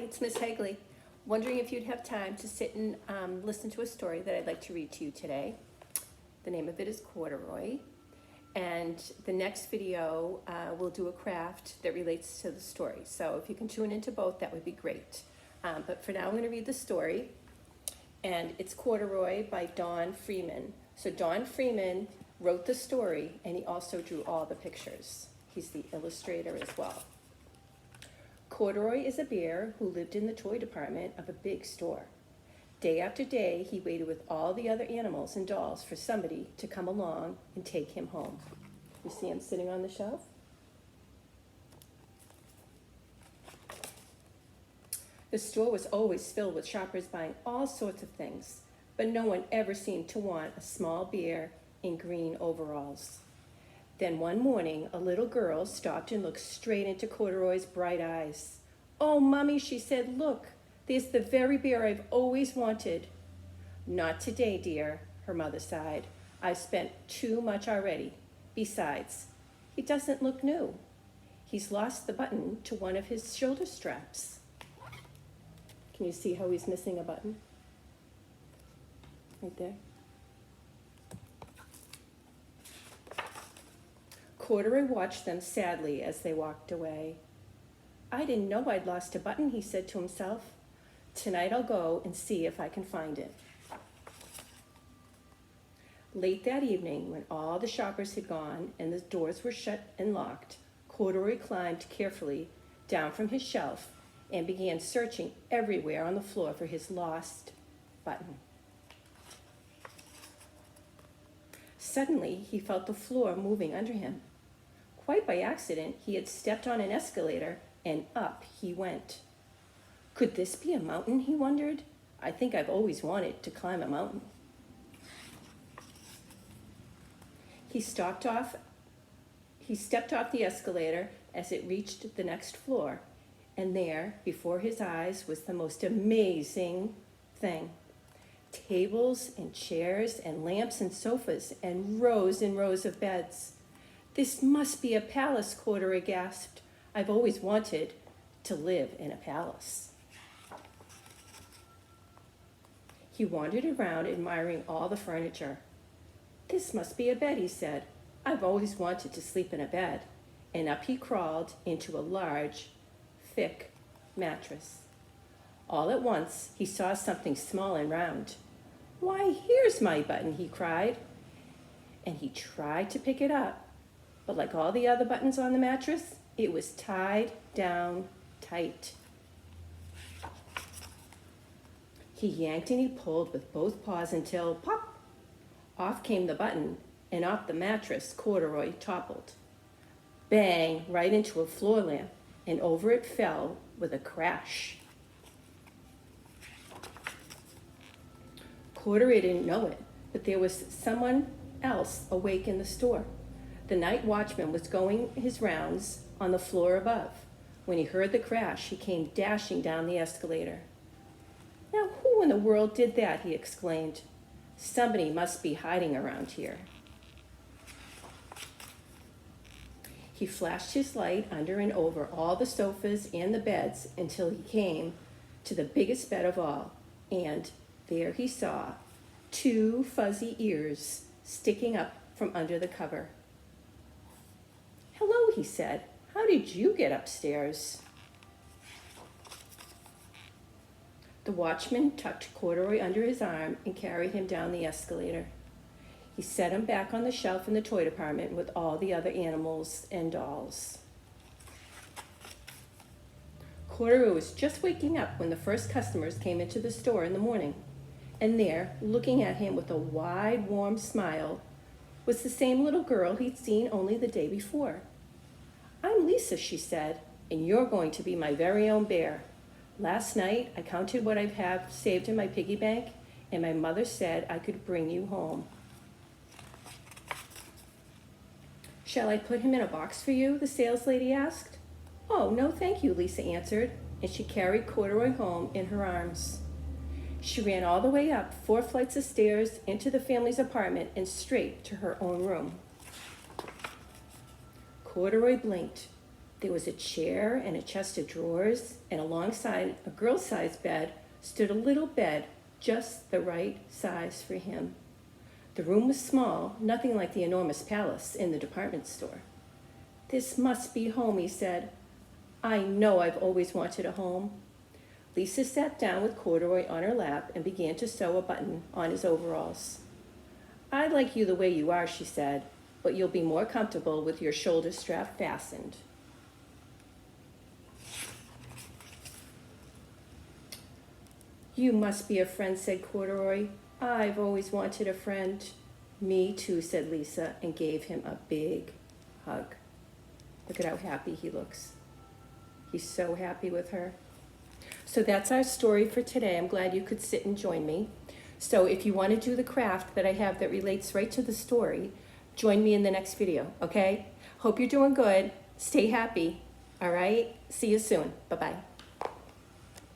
It's Miss Hagele. Wondering if you'd have time to sit and listen to a story that I'd like to read to you today. The name of it is Corduroy, and the next video we'll do a craft that relates to the story. So if you can tune into both, that would be great. But for now, I'm going to read the story, and it's Corduroy by Don Freeman. So Don Freeman wrote the story, and he also drew all the pictures. He's the illustrator as well. Corduroy is a bear who lived in the toy department of a big store. Day after day, he waited with all the other animals and dolls for somebody to come along and take him home. You see him sitting on the shelf? The store was always filled with shoppers buying all sorts of things, but no one ever seemed to want a small bear in green overalls. Then one morning, a little girl stopped and looked straight into Corduroy's bright eyes. "Oh, Mommy," she said, "look, there's the very bear I've always wanted." "Not today, dear," her mother sighed. "I've spent too much already. Besides, he doesn't look new. He's lost the button to one of his shoulder straps." Can you see how he's missing a button? Right there. Corduroy watched them sadly as they walked away. "I didn't know I'd lost a button," he said to himself. "Tonight I'll go and see if I can find it." Late that evening, when all the shoppers had gone and the doors were shut and locked, Corduroy climbed carefully down from his shelf and began searching everywhere on the floor for his lost button. Suddenly, he felt the floor moving under him. Quite by accident, he had stepped on an escalator, and up he went. Could this be a mountain, he wondered? I think I've always wanted to climb a mountain. He stepped off the escalator as it reached the next floor, and there, before his eyes, was the most amazing thing. Tables and chairs and lamps and sofas and rows of beds. "This must be a palace," Corduroy gasped. "I've always wanted to live in a palace." He wandered around admiring all the furniture. "This must be a bed," he said. "I've always wanted to sleep in a bed." And up he crawled into a large, thick mattress. All at once, he saw something small and round. "Why, here's my button," he cried. And he tried to pick it up, but like all the other buttons on the mattress, it was tied down tight. He yanked and he pulled with both paws until, pop, off came the button, and off the mattress Corduroy toppled. Bang, right into a floor lamp, and over it fell with a crash. Corduroy didn't know it, but there was someone else awake in the store. The night watchman was going his rounds on the floor above. When he heard the crash, he came dashing down the escalator. "Now, who in the world did that?" he exclaimed. "Somebody must be hiding around here." He flashed his light under and over all the sofas and the beds until he came to the biggest bed of all, and there he saw 2 fuzzy ears sticking up from under the cover. "Hello," he said. "How did you get upstairs?" The watchman tucked Corduroy under his arm and carried him down the escalator. He set him back on the shelf in the toy department with all the other animals and dolls. Corduroy was just waking up when the first customers came into the store in the morning. And there, looking at him with a wide, warm smile, was the same little girl he'd seen only the day before. "I'm Lisa," she said, "and you're going to be my very own bear. Last night, I counted what I have saved in my piggy bank, and my mother said I could bring you home." "Shall I put him in a box for you?" the saleslady asked. "Oh, no, thank you," Lisa answered, and she carried Corduroy home in her arms. She ran all the way up 4 flights of stairs into the family's apartment and straight to her own room. Corduroy blinked. There was a chair and a chest of drawers, and alongside a girl-sized bed stood a little bed, just the right size for him. The room was small, nothing like the enormous palace in the department store. "This must be home," he said. "I know I've always wanted a home." Lisa sat down with Corduroy on her lap and began to sew a button on his overalls. "I like you the way you are," she said, "but you'll be more comfortable with your shoulder strap fastened." "You must be a friend," said Corduroy. "I've always wanted a friend." "Me too," said Lisa, and gave him a big hug. Look at how happy he looks. He's so happy with her. So that's our story for today. I'm glad you could sit and join me. So if you want to do the craft that I have that relates right to the story, join me in the next video, okay? Hope you're doing good. Stay happy, all right? See you soon. Bye-bye.